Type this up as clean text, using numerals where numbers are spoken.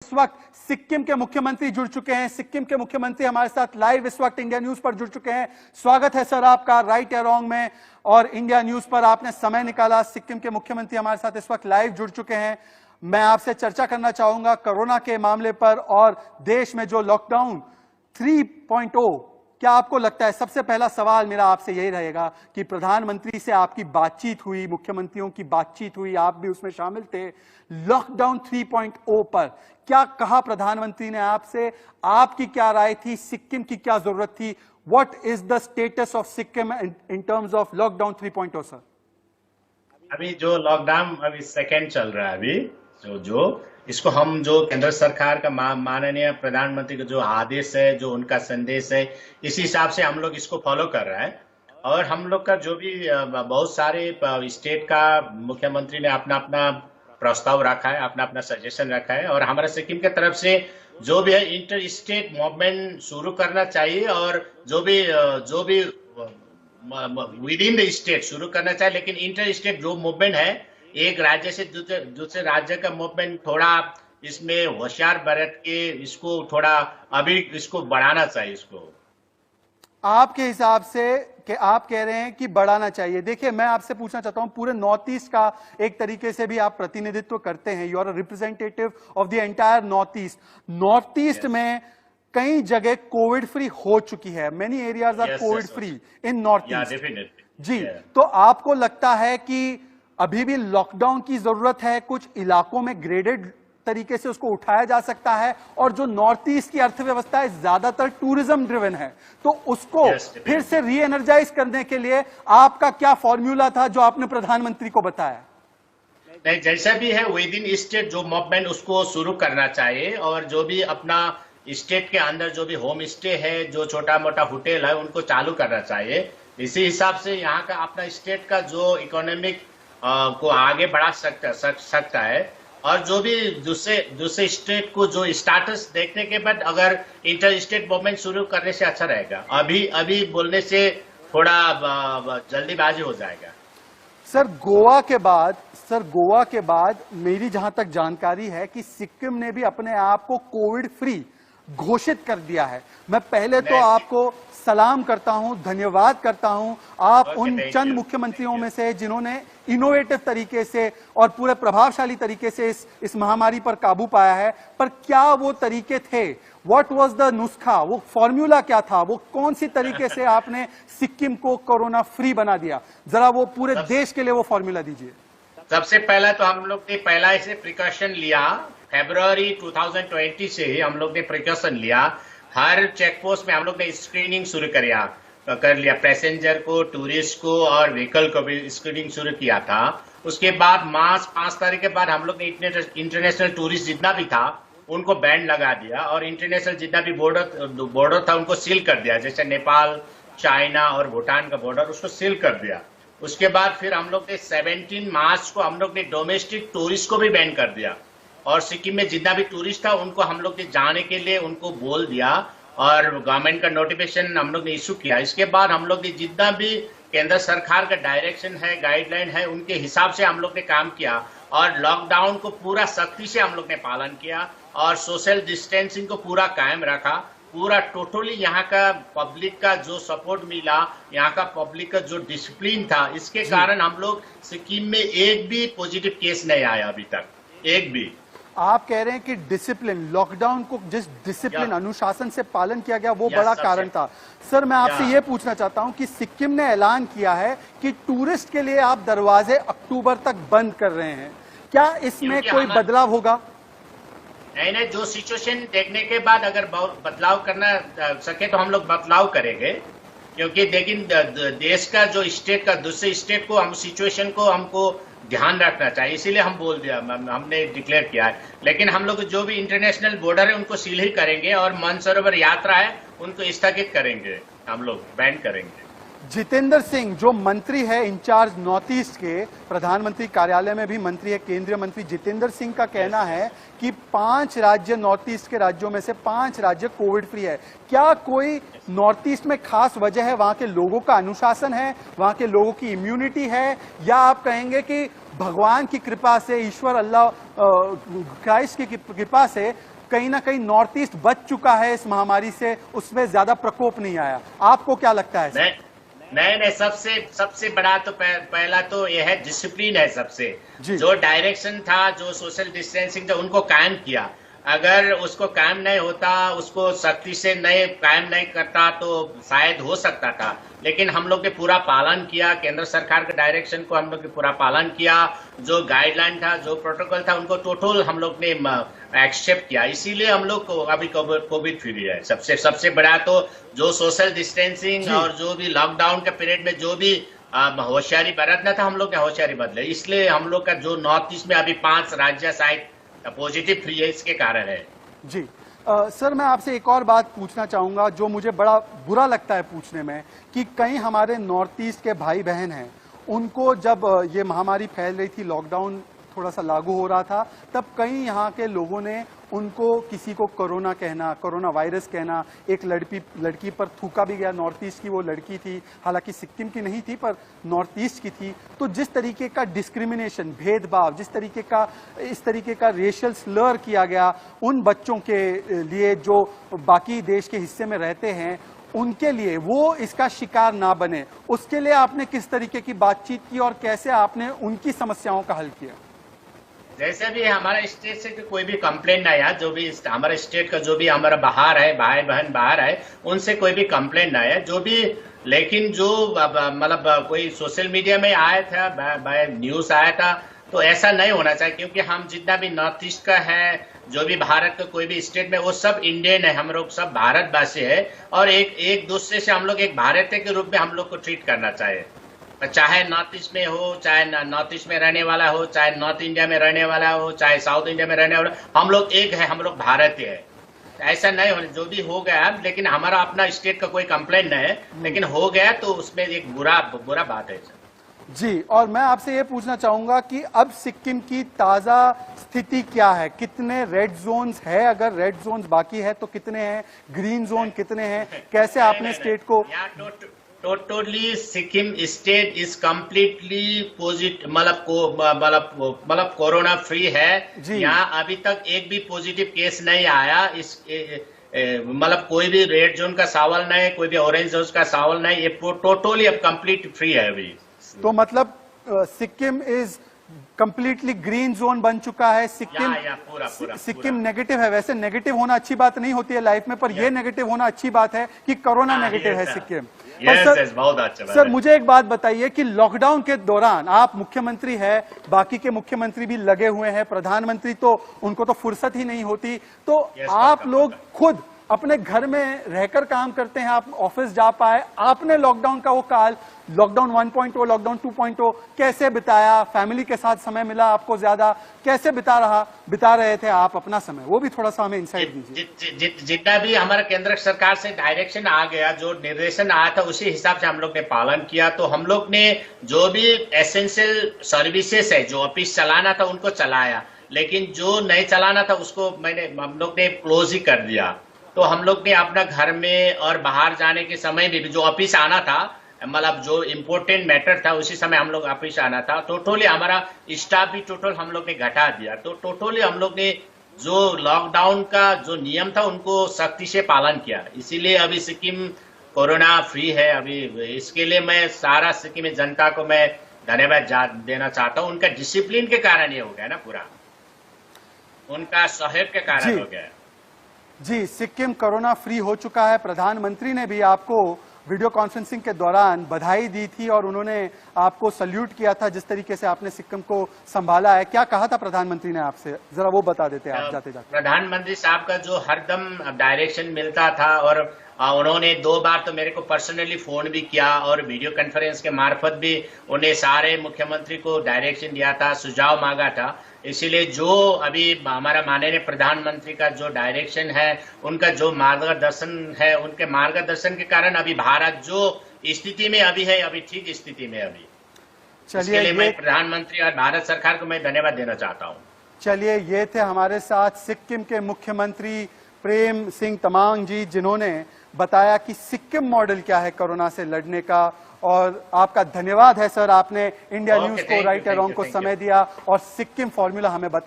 इस वक्त सिक्किम के मुख्यमंत्री जुड़ चुके हैं। सिक्किम के मुख्यमंत्री हमारे साथ लाइव इस वक्त इंडिया न्यूज पर जुड़ चुके हैं। स्वागत है सर आपका राइट या रॉन्ग में, और इंडिया न्यूज पर आपने समय निकाला। सिक्किम के मुख्यमंत्री हमारे साथ इस वक्त लाइव जुड़ चुके हैं। मैं आपसे चर्चा करना चाहूंगा कोरोना के मामले पर और देश में जो लॉकडाउन 3.0, क्या आपको लगता है, सबसे पहला सवाल मेरा आपसे यही रहेगा कि प्रधानमंत्री से आपकी बातचीत हुई, मुख्यमंत्रियों की बातचीत हुई, आप भी उसमें शामिल थे, लॉकडाउन 3.0 पर क्या कहा प्रधानमंत्री ने आपसे, आपकी क्या राय थी, सिक्किम की क्या जरूरत थी? What is the status of Sikkim in terms of lockdown 3.0 sir? अभी जो लॉकडाउन अभी सेकेंड चल रहा है, अभी जो इसको हम जो केंद्र सरकार का माननीय प्रधानमंत्री का जो आदेश है, जो उनका संदेश है, इसी हिसाब से हम लोग इसको फॉलो कर रहा है। और हम लोग का जो भी बहुत सारे स्टेट का मुख्यमंत्री ने अपना अपना प्रस्ताव रखा है, अपना अपना सजेशन रखा है, और हमारे सिक्किम की तरफ से जो भी है इंटर स्टेट मूवमेंट शुरू करना चाहिए, और जो भी विद इन द स्टेट शुरू करना चाहिए। लेकिन इंटर स्टेट जो मूवमेंट है, एक राज्य से दूसरे राज्य का मूवमेंट, थोड़ा इसमें होशियार बरत के इसको थोड़ा अभी इसको बढ़ाना चाहिए। इसको आपके हिसाब से कि आप कह रहे हैं कि बढ़ाना चाहिए। देखिए, मैं आपसे पूछना चाहता हूं, पूरे नॉर्थ ईस्ट का एक तरीके से भी आप प्रतिनिधित्व करते हैं, you are a representative of the entire North East. North East में कई जगह कोविड फ्री हो चुकी है, many areas are Covid free in North East जी। तो आपको लगता है कि अभी भी लॉकडाउन की जरूरत है, कुछ इलाकों में ग्रेडेड तरीके से उसको उठाया जा सकता है, और जो नॉर्थ ईस्ट की अर्थव्यवस्था है ज्यादातर टूरिज्म ड्रिवन है, तो उसको फिर से री एनर्जाइज करने के लिए आपका क्या फॉर्मूला था जो आपने प्रधानमंत्री को बताया? नहीं, जैसा भी है विद इन स्टेट जो मूवमेंट उसको शुरू करना चाहिए, और जो भी अपना स्टेट के अंदर जो भी होम स्टे है, जो छोटा मोटा होटल है, उनको चालू करना चाहिए। इसी हिसाब से यहाँ का अपना स्टेट का जो इकोनॉमिक को आगे बढ़ा सकता है, और जो भी दूसरे स्टेट को जो स्टेटस देखने के बाद अगर इंटर स्टेट मूवमेंट शुरू करने से अच्छा रहेगा। अभी बोलने से थोड़ा जल्दीबाजी हो जाएगा। सर गोवा के बाद मेरी जहां तक जानकारी है कि सिक्किम ने भी अपने आप को कोविड फ्री घोषित कर दिया है। मैं पहले तो आपको सलाम करता हूं, धन्यवाद करता हूं, आप उन चंद मुख्यमंत्रियों में से जिन्होंने इनोवेटिव तरीके से और पूरे प्रभावशाली तरीके से इस महामारी पर काबू पाया है। पर क्या वो तरीके थे? व्हाट वाज द नुस्खा? वो फॉर्मूला क्या था? वो कौन सी तरीके से आपने सिक्किम को कोरोना फ्री बना दिया? जरा वो पूरे देश के लिए वो फॉर्मूला दीजिए। सबसे पहला तो हम लोग ने पहला ऐसे प्रिकॉशन लिया, फरवरी 2020 से ही हम लोग ने प्रिकॉशन लिया। हर चेक पोस्ट में हम लोग ने स्क्रीनिंग शुरू कर लिया, पैसेंजर को, टूरिस्ट को और व्हीकल को भी स्क्रीनिंग शुरू किया था। उसके बाद मार्च 5 तारीख के बाद हम लोग ने इंटरनेशनल टूरिस्ट जितना भी था उनको बैन लगा दिया, और इंटरनेशनल जितना भी बॉर्डर था उनको सील कर दिया, जैसे नेपाल, चाइना और भूटान का बॉर्डर, उसको सील कर दिया। उसके बाद फिर हम लोग ने 17 मार्च को हम लोग ने डोमेस्टिक टूरिस्ट को भी बैन कर दिया, और सिक्किम में जितना भी टूरिस्ट था उनको हम लोग ने जाने के लिए उनको बोल दिया, और गवर्नमेंट का नोटिफिकेशन हम लोग ने इशू किया। इसके बाद हम लोग ने जितना भी केंद्र सरकार का डायरेक्शन है, गाइडलाइन है, उनके हिसाब से हम लोग ने काम किया, और लॉकडाउन को पूरा सख्ती से हम लोग ने पालन किया, और सोशल डिस्टेंसिंग को पूरा कायम रखा। पूरा टोटली यहाँ का पब्लिक का जो सपोर्ट मिला, यहाँ का पब्लिक का जो डिसिप्लिन था, इसके कारण हम लोग सिक्किम में एक भी पॉजिटिव केस नहीं आया अभी तक, एक भी। आप कह रहे हैं कि डिसिप्लिन, लॉकडाउन को जिस डिसिप्लिन अनुशासन से पालन किया गया वो बड़ा कारण था। सर, मैं आपसे ये पूछना चाहता हूं कि सिक्किम ने ऐलान किया है कि टूरिस्ट के लिए आप दरवाजे अक्टूबर तक बंद कर रहे हैं, क्या इसमें कोई बदलाव होगा? नहीं, जो सिचुएशन देखने के बाद अगर बदलाव करना सके तो हम लोग बदलाव करेंगे, क्योंकि लेकिन देश का जो स्टेट का दूसरे स्टेट को हम सिचुएशन को हमको ध्यान रखना चाहिए, इसीलिए हम बोल दिया, हमने डिक्लेयर किया है। लेकिन हम लोग जो भी इंटरनेशनल बॉर्डर है उनको सील ही करेंगे, और मानसरोवर यात्रा है उनको स्थगित करेंगे, हम लोग बैन करेंगे। जितेंद्र सिंह जो मंत्री है इंचार्ज नॉर्थ ईस्ट के, प्रधानमंत्री कार्यालय में भी मंत्री है, केंद्रीय मंत्री जितेंद्र सिंह का कहना है कि 5 राज्य नॉर्थ ईस्ट के राज्यों में से 5 राज्य कोविड फ्री है। क्या कोई नॉर्थ ईस्ट में खास वजह है? वहां के लोगों का अनुशासन है, वहां के लोगों की इम्यूनिटी है, या आप कहेंगे कि भगवान की कृपा से, ईश्वर अल्लाह क्राइस्ट की कृपा से कहीं ना कहीं नॉर्थ ईस्ट बच चुका है इस महामारी से, उसमें ज्यादा प्रकोप नहीं आया। आपको क्या लगता है? नहीं, सबसे बड़ा तो पहला तो यह है डिसिप्लिन है सबसे। जो डायरेक्शन था, जो सोशल डिस्टेंसिंग था, उनको कायम किया। अगर उसको कायम नहीं होता, उसको सख्ती से कायम नहीं करता तो शायद हो सकता था, लेकिन हम लोग ने पूरा पालन किया। केंद्र सरकार के डायरेक्शन को हम लोग ने पूरा पालन किया। जो गाइडलाइन था, जो प्रोटोकॉल था, उनको टोटल हम लोग ने एक्सेप्ट किया। इसीलिए हम लोग को अभी कोविड फ्री है। सबसे बड़ा तो जो सोशल डिस्टेंसिंग और जो भी लॉकडाउन के पीरियड में जो भी होशियारी बरतना था, हम लोग ने होशियारी बदले। इसलिए हम लोग का जो नॉर्थ ईस्ट में अभी 5 राज्य शायद पॉजिटिव फ्री है, इसके कारण है। जी सर, मैं आपसे एक और बात पूछना चाहूंगा जो मुझे बड़ा बुरा लगता है पूछने में, कि कई हमारे नॉर्थ ईस्ट के भाई बहन हैं, उनको जब ये महामारी फैल रही थी, लॉकडाउन थोड़ा सा लागू हो रहा था, तब कई यहाँ के लोगों ने उनको, किसी को कोरोना कहना, कोरोना वायरस कहना, एक लड़की पर थूका भी गया, नॉर्थ ईस्ट की वो लड़की थी, हालांकि सिक्किम की नहीं थी पर नॉर्थ ईस्ट की थी। तो जिस तरीके का डिस्क्रिमिनेशन, भेदभाव, इस तरीके का रेशियल स्लर किया गया उन बच्चों के लिए जो बाकी देश के हिस्से में रहते हैं, उनके लिए वो इसका शिकार ना बने, उसके लिए आपने किस तरीके की बातचीत की और कैसे आपने उनकी समस्याओं का हल किया? जैसे भी हमारा स्टेट से कोई भी कंप्लेंट नहीं आया, जो भी हमारा स्टेट का जो भी हमारा बाहर है, भाई बहन बाहर है, उनसे कोई भी कंप्लेंट नहीं आया। जो भी, लेकिन जो मतलब कोई सोशल मीडिया में आया था, बाय न्यूज आया था, तो ऐसा नहीं होना चाहिए, क्योंकि हम जितना भी नॉर्थ ईस्ट का है, जो भी भारत का कोई भी स्टेट में, वो सब इंडियन है, हम लोग सब भारतवासी है, और एक दूसरे से हम लोग एक भारतीय के रूप में हम लोग को ट्रीट करना चाहिए। चाहे नॉर्थ ईस्ट में हो, चाहे नॉर्थ ईस्ट में रहने वाला हो, चाहे नॉर्थ इंडिया में रहने वाला हो, चाहे साउथ इंडिया में रहने वाला, हम लोग एक है, हम लोग भारतीय है। ऐसा नहीं होने, जो भी हो गया, लेकिन हमारा अपना स्टेट का कोई कंप्लेंट नहीं है, लेकिन हो गया तो उसमें एक बुरा बात है जी। और मैं आपसे ये पूछना चाहूंगा कि अब सिक्किम की ताजा स्थिति क्या है? कितने रेड जोन्स है? अगर रेड जोन्स बाकी है तो कितने हैं? ग्रीन जोन कितने हैं? कैसे आपने स्टेट को? Totally Sikkim state is completely positive, मतलब कोरोना फ्री है। यहाँ अभी तक एक भी पॉजिटिव केस नहीं आया। मतलब कोई भी रेड जोन का सवाल नहीं, कोई भी ऑरेंज जोन का सवाल नहीं, ये टोटली अब कंप्लीट फ्री है अभी। तो मतलब Sikkim is completely green zone बन चुका है। सिक्किम नेगेटिव है। वैसे नेगेटिव होना अच्छी बात नहीं होती है लाइफ में, पर ये नेगेटिव होना अच्छी बात है कि कोरोना नेगेटिव है सिक्किम। बहुत अच्छा सर, मुझे एक बात बताइए कि लॉकडाउन के दौरान आप मुख्यमंत्री है, बाकी के मुख्यमंत्री भी लगे हुए हैं, प्रधानमंत्री तो उनको तो फुर्सत ही नहीं होती, तो आप लोग खुद अपने घर में रहकर काम करते हैं, आप ऑफिस जा पाए, आपने लॉकडाउन का वो काल, लॉकडाउन 1.0, लॉकडाउन 2.0 कैसे बिताया? फैमिली के साथ समय मिला आपको ज्यादा? कैसे बिता रहे थे आप अपना समय? वो भी थोड़ा सा हमें इंसाइट दीजिए। जितना भी हमारा केंद्र सरकार से डायरेक्शन आ गया, जो निर्देशन आया था, उसी हिसाब से हम लोग ने पालन किया। तो हम लोग ने जो भी एसेंशियल सर्विसेज है, जो ऑफिस चलाना था उनको चलाया, लेकिन जो नहीं चलाना था उसको हम लोग ने क्लोज ही कर दिया। तो हम लोग ने अपना घर में और बाहर जाने के समय भी जो ऑफिस आना था, मतलब जो इम्पोर्टेंट मैटर था, उसी समय हम लोग ऑफिस आना था। टोटली हमारा स्टाफ भी टोटल हम लोग ने घटा दिया। तो टोटली हम लोग ने जो लॉकडाउन का जो नियम था उनको सख्ती से पालन किया। इसीलिए अभी सिक्किम कोरोना फ्री है अभी। इसके लिए मैं सारा सिक्किम जनता को मैं धन्यवाद देना चाहता हूँ। उनका डिसिप्लिन के कारण ये हो गया ना, पूरा उनका सहयोग के कारण हो गया। जी, सिक्किम कोरोना फ्री हो चुका है। प्रधानमंत्री ने भी आपको वीडियो कॉन्फ्रेंसिंग के दौरान बधाई दी थी और उन्होंने आपको सल्यूट किया था जिस तरीके से आपने सिक्किम को संभाला है। क्या कहा था प्रधानमंत्री ने आपसे, जरा वो बता देते हैं आप जाते जाते। प्रधानमंत्री साहब का जो हरदम डायरेक्शन मिलता था, और उन्होंने 2 बार तो मेरे को पर्सनली फोन भी किया और वीडियो कॉन्फ्रेंस के मार्फत भी उन्हें सारे मुख्यमंत्री को डायरेक्शन दिया था, सुझाव मांगा था। इसीलिए जो अभी हमारा माननीय प्रधानमंत्री का जो डायरेक्शन है, उनका जो मार्गदर्शन है, उनके मार्गदर्शन के कारण अभी भारत जो स्थिति में अभी है, अभी ठीक स्थिति में अभी। इसके लिए मैं प्रधानमंत्री और भारत सरकार को मैं धन्यवाद देना चाहता हूँ। चलिए, ये थे हमारे साथ सिक्किम के मुख्यमंत्री प्रेम सिंह तमांग जी, जिन्होंने बताया कि सिक्किम मॉडल क्या है कोरोना से लड़ने का। और आपका धन्यवाद है सर, आपने इंडिया न्यूज को, राइट या रॉन्ग को समय दिया और सिक्किम फॉर्मूला हमें बताया।